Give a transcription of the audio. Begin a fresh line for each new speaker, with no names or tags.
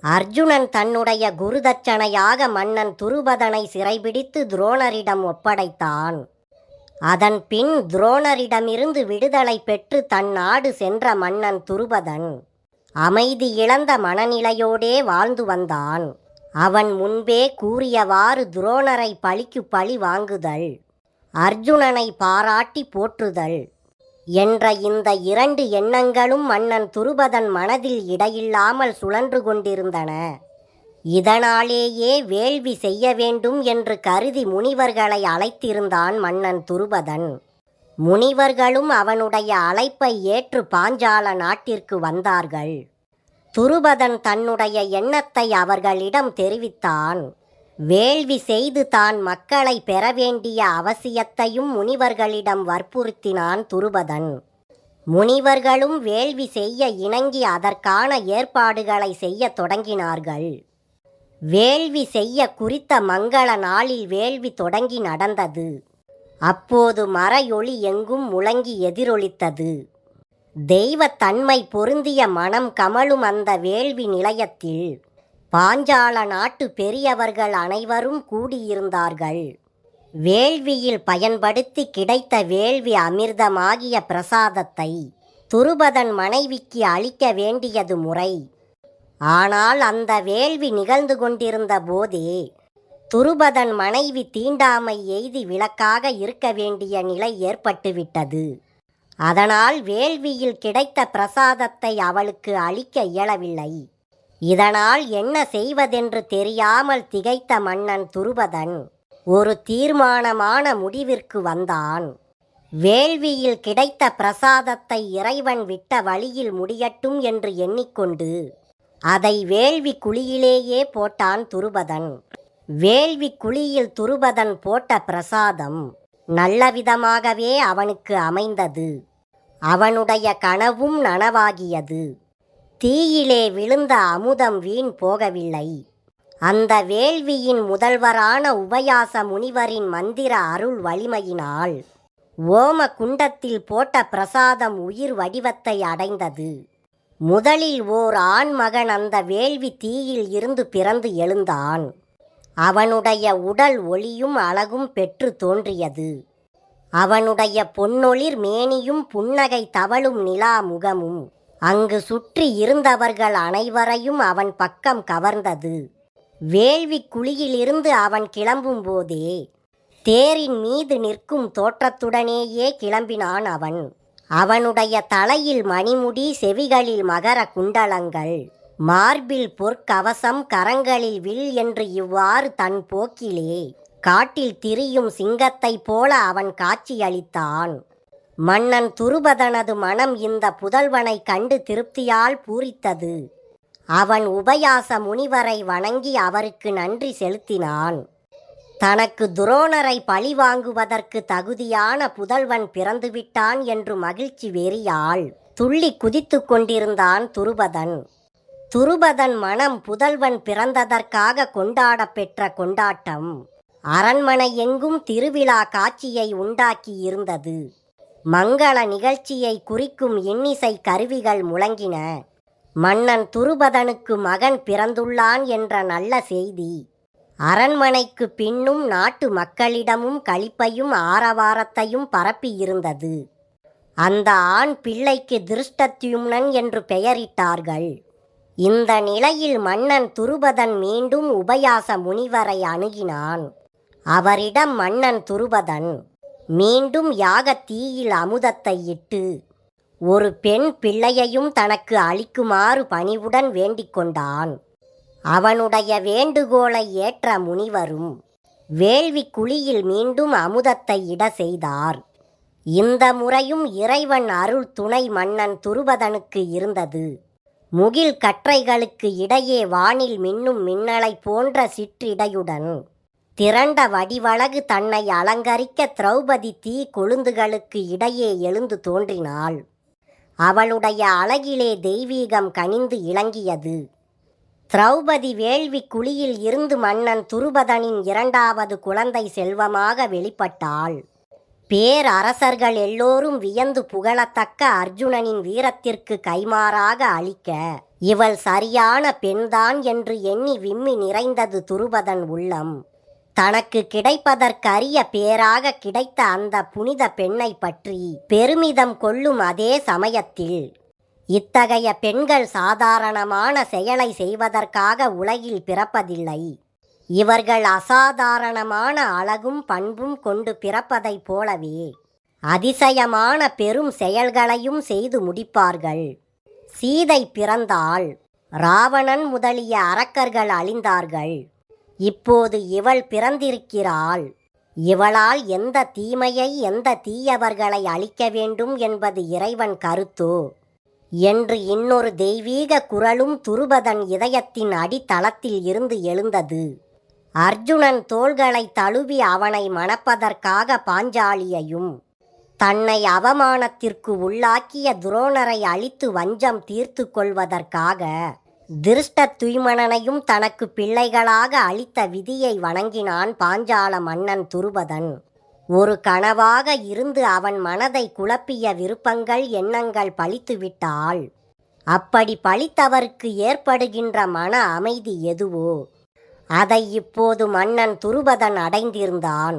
அர்ஜுனன் தன்னுடைய குருதட்சணையாக மன்னன் துருபதனை சிறைபிடித்து துரோணரிடம் ஒப்படைத்தான். அதன் பின் துரோணரிடமிருந்து விடுதலை பெற்று தன் நாடு சென்ற மன்னன் துருபதன் அமைதி இழந்த மனநிலையோடே வாழ்ந்து வந்தான். அவன் முன்பே கூறியவாறு துரோணரை பழிக்கு பழி வாங்குதல், அர்ஜுனனை பாராட்டி போற்றுதல் என்ற இந்த இரண்டு எண்ணங்களும் மன்னன் துருபதன் மனதில் இடையில்லாமல் சுழன்று கொண்டிருந்தன. இதனாலேயே வேள்வி செய்ய வேண்டும் என்று கருதி முனிவர்களை அழைத்திருந்தான் மன்னன் துருபதன். முனிவர்களும் அவனுடைய அழைப்பை ஏற்று பாஞ்சால நாட்டிற்கு வந்தார்கள். துருபதன் தன்னுடைய எண்ணத்தை அவர்களிடம் தெரிவித்தான். வேள்வி செய்து தான் மக்களை பெற வேண்டிய அவசியத்தையும் முனிவர்களிடம் வற்புறுத்தினான் துருபதன். முனிவர்களும் வேள்வி செய்ய இணங்கி அதற்கான ஏற்பாடுகளை செய்ய தொடங்கினார்கள். வேள்வி செய்ய குறித்த மங்கள நாளில் வேள்வி தொடங்கி நடந்தது. அப்போது மறையொளி எங்கும் முழங்கி எதிரொலித்தது. தெய்வத்தன்மை பொருந்திய மனம் கமழும் அந்த வேள்வி நிலையத்தில் பாஞ்சால நாட்டு பெரியவர்கள் அனைவரும் கூடியிருந்தார்கள். வேள்வியில் பயன்படுத்தி கிடைத்த வேள்வி அமிர்தமாகிய பிரசாதத்தை துருபதன் மனைவிக்கு அளிக்க வேண்டியது முறை. ஆனால் அந்த வேள்வி நிகழ்ந்து கொண்டிருந்த போதே துருபதன் மனைவி தீண்டாமை எய்தி விளக்காக இருக்க வேண்டிய நிலை ஏற்பட்டுவிட்டது. அதனால் வேள்வியில் கிடைத்த பிரசாதத்தை அவளுக்கு அளிக்க இயலவில்லை. இதனால் என்ன செய்வதென்று தெரியாமல் திகைத்த மன்னன் துருபதன் ஒரு தீர்மானமான முடிவிற்கு வந்தான். வேள்வியில் கிடைத்த பிரசாதத்தை இறைவன் விட்ட வழியில் முடியட்டும் என்று எண்ணிக்கொண்டு அதை வேள்வி குழியிலேயே போட்டான் துருபதன். வேள்வி குழியில் துருபதன் போட்ட பிரசாதம் நல்லவிதமாகவே அவனுக்கு அமைந்தது. அவனுடைய கனவும் நனவாகியது. தீயிலே விழுந்த அமுதம் வீண் போகவில்லை. அந்த வேள்வியின் முதல்வரான உபயாச முனிவரின் மந்திர அருள் வலிமையினால் ஓம குண்டத்தில் போட்ட பிரசாதம் உயிர் வடிவத்தை அடைந்தது. முதலில் ஓர் ஆண்மகன் அந்த வேள்வி தீயில் இருந்து பிறந்து எழுந்தான். அவனுடைய உடல் ஒளியும் அழகும் பெற்று தோன்றியது. அவனுடைய பொன்னொளிர் மேனியும் புன்னகை தவழும் நிலா முகமும் அங்கு சுற்றி இருந்தவர்கள் அனைவரையும் அவன் பக்கம் கவர்ந்தது. வேள்வி குழியிலிருந்து அவன் கிளம்பும் போதே தேரின் மீது நிற்கும் தோற்றத்துடனேயே கிளம்பினான் அவன். அவனுடைய தலையில் மணிமுடி, செவிகளில் மகர குண்டலங்கள், மார்பில் பொற்கவசம், கரங்களில் வில் என்று இவ்வாறு தன் போக்கிலே காட்டில் திரியும் சிங்கத்தைப் போல அவன் காட்சியளித்தான். மன்னன் துருபதனது மனம் இந்த புதல்வனை கண்டு திருப்தியால் பூரித்தது. அவன் உபயாச முனிவரை வணங்கி அவருக்கு நன்றி செலுத்தினான். தனக்கு துரோணரை பழிவாங்குவதற்கு தகுதியான புதல்வன் பிறந்துவிட்டான் என்று மகிழ்ச்சி வெறியால் துள்ளி குதித்து கொண்டிருந்தான் துருபதன். துருபதன் மனம் புதல்வன் பிறந்ததற்காக கொண்டாட பெற்ற கொண்டாட்டம் அரண்மனை எங்கும் திருவிழா காட்சியை உண்டாக்கி இருந்தது. மங்கள நிகழ்ச்சியை குறிக்கும் இன்னிசை கருவிகள் முழங்கின. மன்னன் துருபதனுக்கு மகன் பிறந்துள்ளான் என்ற நல்ல செய்தி அரண்மனைக்கு பின்னும் நாட்டு மக்களிடமும் களிப்பையும் ஆரவாரத்தையும் பரப்பியிருந்தது. அந்த ஆண் பிள்ளைக்கு திருஷ்டத்யும்னன் என்று பெயரிட்டார்கள். இந்த நிலையில் மன்னன் துருபதன் மீண்டும் உபயாச முனிவரை அணுகினான். அவரிடம் மன்னன் துருபதன் மீண்டும் யாக தீயில் அமுதத்தை இட்டு ஒரு பெண் பிள்ளையையும் தனக்கு அளிக்குமாறு பணிவுடன் வேண்டிக் கொண்டான். அவனுடைய வேண்டுகோளை ஏற்ற முனிவரும் வேள்வி குழியில் மீண்டும் அமுதத்தை இட செய்தார். இந்த முறையும் இறைவன் அருள் துணை மன்னன் துருபதனுக்கு இருந்தது. முகில் கற்றைகளுக்கு இடையே வானில் மின்னும் மின்னலை போன்ற சிற்றிடையுடன் திரண்ட வடிவழகு தன்னை அலங்கரிக்க திரௌபதி தீ கொழுந்துகளுக்கு இடையே எழுந்து தோன்றினாள். அவளுடைய அழகிலே தெய்வீகம் கனிந்து இளங்கியது. திரௌபதி வேள்வி குழியில் இருந்து மன்னன் துருபதனின் இரண்டாவது குழந்தை செல்வமாக வெளிப்பட்டாள். பேரரசர்கள் எல்லோரும் வியந்து புகழத்தக்க அர்ஜுனனின் வீரத்திற்கு கைமாறாக அளிக்க இவள் சரியான பெண்தான் என்று எண்ணி விம்மி நிறைந்தது துருபதன் உள்ளம். தனக்கு கிடைப்பதற்கரிய பேராக கிடைத்த அந்த புனித பெண்ணை பற்றி பெருமிதம் கொள்ளும் அதே சமயத்தில், இத்தகைய பெண்கள் சாதாரணமான செயலை செய்வதற்காக உலகில் பிறப்பதில்லை. இவர்கள் அசாதாரணமான அழகும் பண்பும் கொண்டு பிறப்பதைப் போலவே அதிசயமான பெரும் செயல்களையும் செய்து முடிப்பார்கள். சீதை பிறந்தாள். ராவணன் முதலிய அரக்கர்கள் அழிந்தார்கள். இப்போது இவள் பிறந்திருக்கிறாள். இவளால் எந்த தீமையை எந்த தீயவர்களை அழிக்க வேண்டும் என்பது இறைவன் கருத்தோ என்று இன்னொரு தெய்வீக குரலும் துருபதன் இதயத்தின் அடித்தளத்தில் இருந்து எழுந்தது. அர்ஜுனன் தோள்களை தழுவி அவனை மணப்பதற்காக பாஞ்சாலியையும், தன்னை அவமானத்திற்கு உள்ளாக்கிய துரோணரை அழித்து வஞ்சம் தீர்த்து கொள்வதற்காக திருஷ்டத்யும்னனையும் தனக்கு பிள்ளைகளாக அளித்த விதியை வணங்கினான் பாஞ்சால மன்னன் துருபதன். ஒரு கனவாக இருந்து அவன் மனதை குழப்பிய விருப்பங்கள் எண்ணங்கள் பலித்துவிட்டால் அப்படி பலித்தவருக்கு ஏற்படுகின்ற மன அமைதி எதுவோ அதை இப்போது மன்னன் துருபதன் அடைந்திருந்தான்.